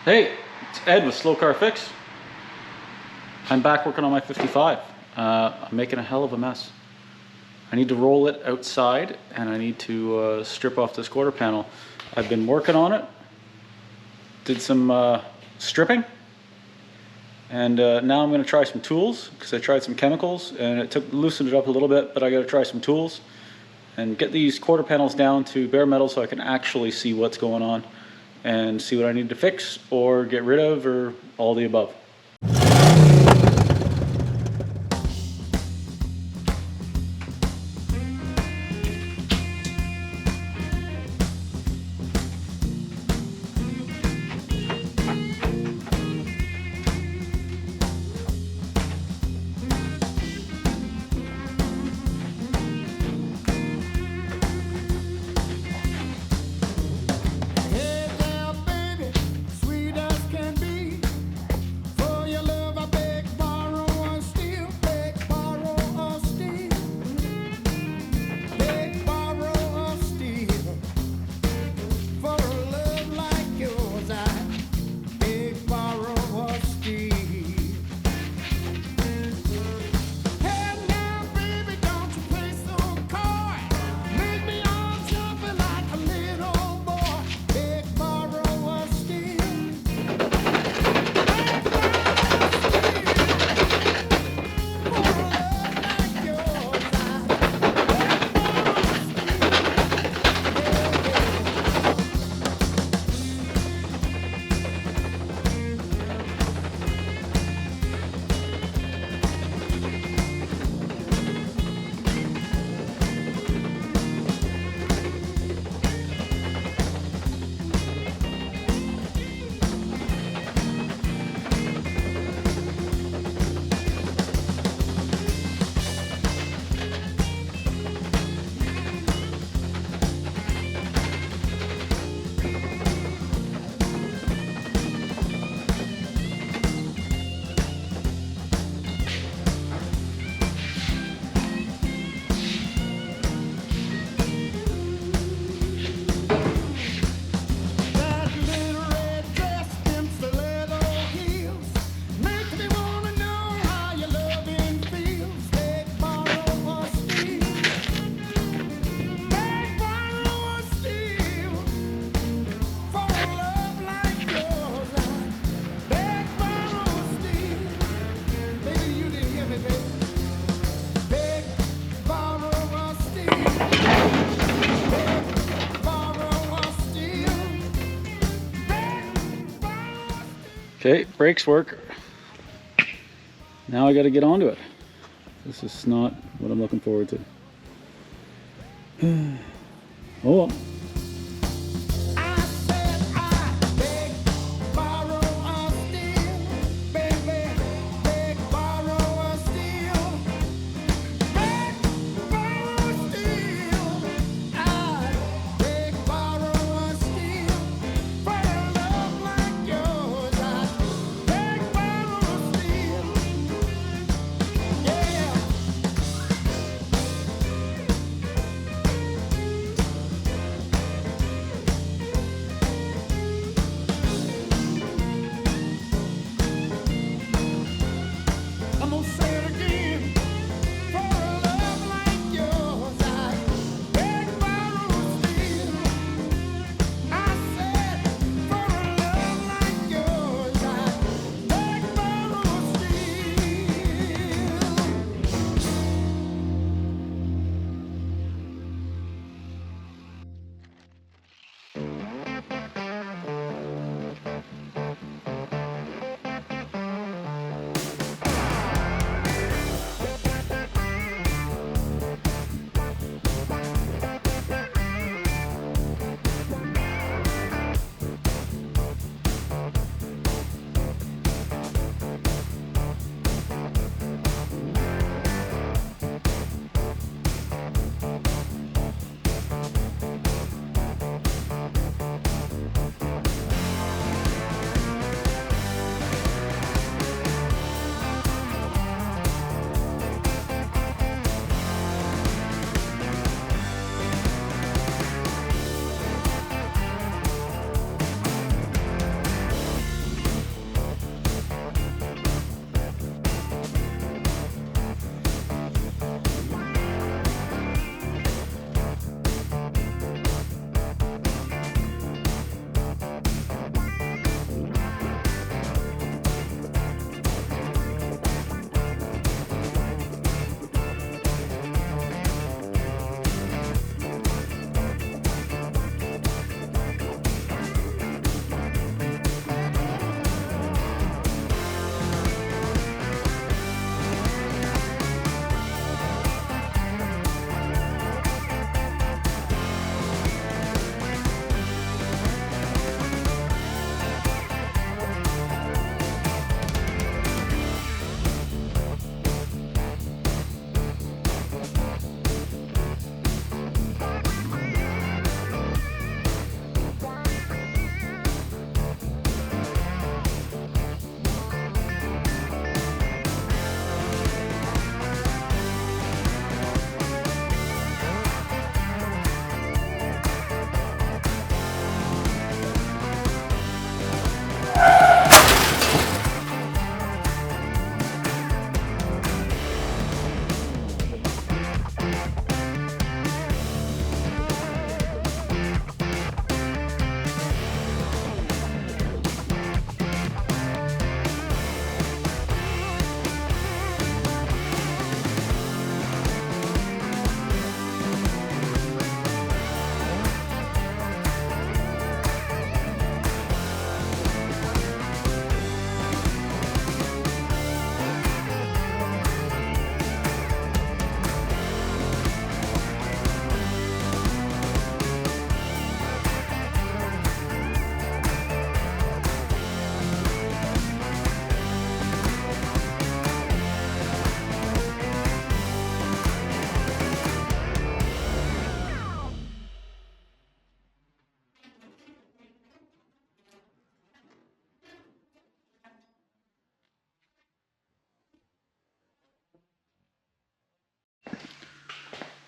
Hey, it's Ed with Slow Car Fix. I'm back working on my 55. I'm making a hell of a mess. I need to roll it outside and I need to strip off this quarter panel. I've been working on it, did some stripping, and now I'm going to try some tools because I tried some chemicals and it loosened it up a little bit, but I got to try some tools and get these quarter panels down to bare metal so I can actually see what's going on and see what I need to fix or get rid of, or all the above. Okay, brakes work. Now I got to get onto it. This is not what I'm looking forward to. Oh well.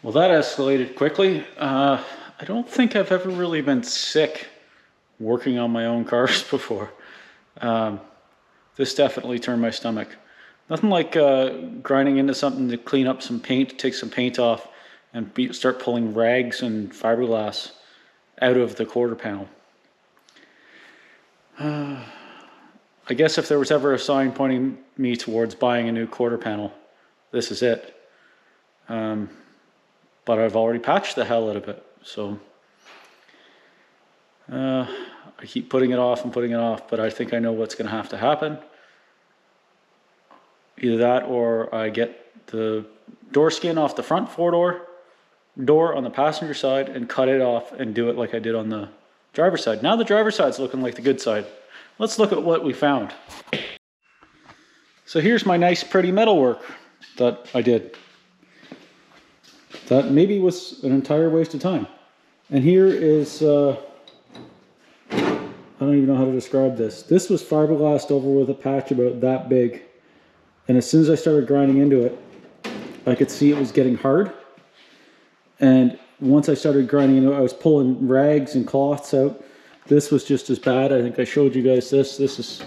Well, that escalated quickly. I don't think I've ever really been sick working on my own cars before. This definitely turned my stomach. Nothing like grinding into something to clean up some paint, take some paint off, and start pulling rags and fiberglass out of the quarter panel. I guess if there was ever a sign pointing me towards buying a new quarter panel, this is it. But I've already patched the hell out of it, so I keep putting it off and putting it off, but I think I know what's going to have to happen. Either that or I get the door skin off the front door on the passenger side and cut it off and do it like I did on the driver's side. Now the driver's side's looking like the good side. Let's look at what we found. So here's my nice pretty metalwork that I did. That maybe was an entire waste of time. And here is, I don't even know how to describe this. This was fiberglassed over with a patch about that big. And as soon as I started grinding into it, I could see it was getting hard. And once I started grinding into it, I was pulling rags and cloths out. This was just as bad. I think I showed you guys this. This is,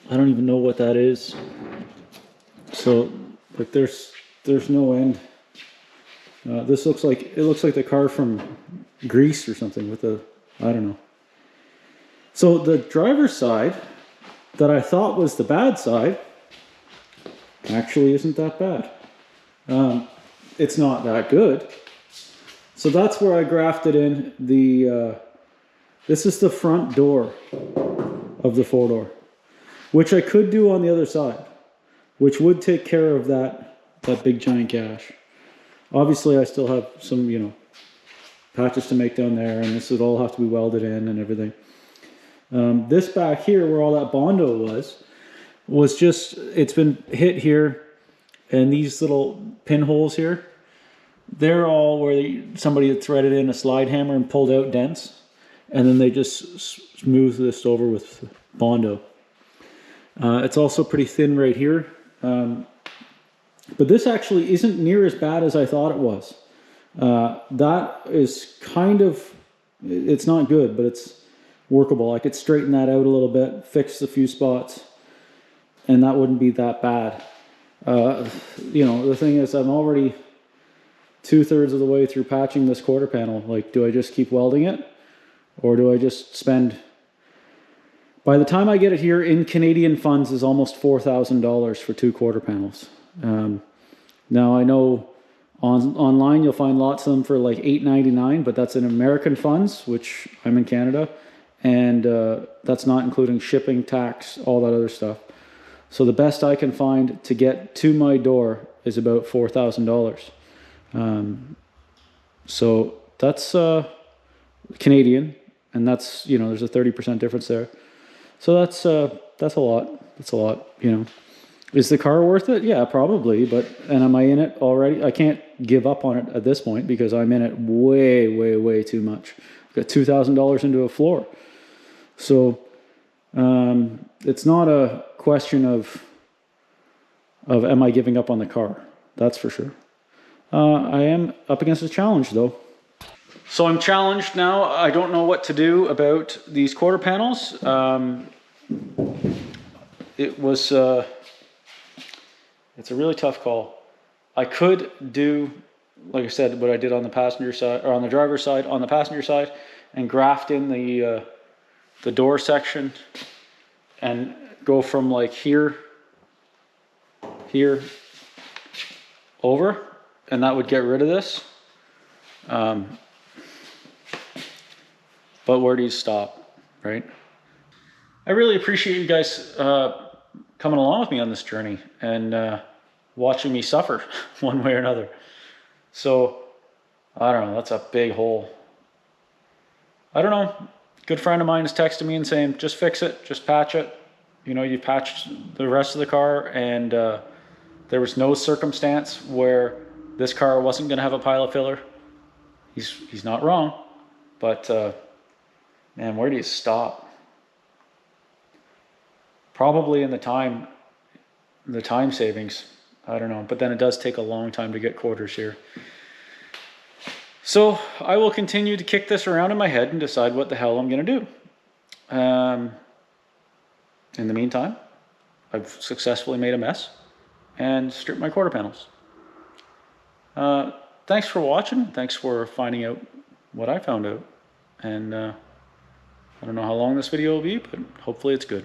I don't even know what that is. So, like, there's no end. This looks like, it looks like the car from Greece or something with a, I don't know. So the driver's side that I thought was the bad side actually isn't that bad. It's not that good. So that's where I grafted in the, this is the front door of the four-door, which I could do on the other side, which would take care of that big giant gash. Obviously, I still have some, you know, patches to make down there, and this would all have to be welded in and everything. This back here, where all that Bondo was just, it's been hit here, and these little pinholes here, they're all where somebody had threaded in a slide hammer and pulled out dents, and then they just smooth this over with Bondo. It's also pretty thin right here. But this actually isn't near as bad as I thought it was. That is kind of, it's not good, but it's workable. I could straighten that out a little bit, fix a few spots, and that wouldn't be that bad. You know, the thing is, I'm already 2/3 of the way through patching this quarter panel. Like, do I just keep welding it? Or do I just spend, by the time I get it here in Canadian funds, is almost $4,000 for 2 quarter panels. Now I know online you'll find lots of them for like $8.99, but that's in American funds, which I'm in Canada, and that's not including shipping, tax, all that other stuff. So the best I can find to get to my door is about $4,000. So that's Canadian, and that's, you know, there's a 30% difference there. So that's a lot. That's a lot, you know. Is the car worth it? Yeah, probably. But, and am I in it already? I can't give up on it at this point because I'm in it way, way, way too much. I've got $2,000 into a floor. So it's not a question of am I giving up on the car? That's for sure. I am up against a challenge though. So I'm challenged now. I don't know what to do about these quarter panels. It was... it's a really tough call. I could do, like I said, what I did on the passenger side, or on the driver's side, on the passenger side, and graft in the door section and go from like here over, and that would get rid of this. But where do you stop, right? I really appreciate you guys coming along with me on this journey and watching me suffer one way or another. So, I don't know, that's a big hole. I don't know, good friend of mine is texting me and saying, just fix it, just patch it. You know, you patched the rest of the car, and there was no circumstance where this car wasn't gonna have a pile of filler. He's not wrong, but man, where do you stop? Probably in the time savings. I don't know, but then it does take a long time to get quarters here. So I will continue to kick this around in my head and decide what the hell I'm going to do. In the meantime, I've successfully made a mess and stripped my quarter panels. Thanks for watching. Thanks for finding out what I found out. And I don't know how long this video will be, but hopefully it's good.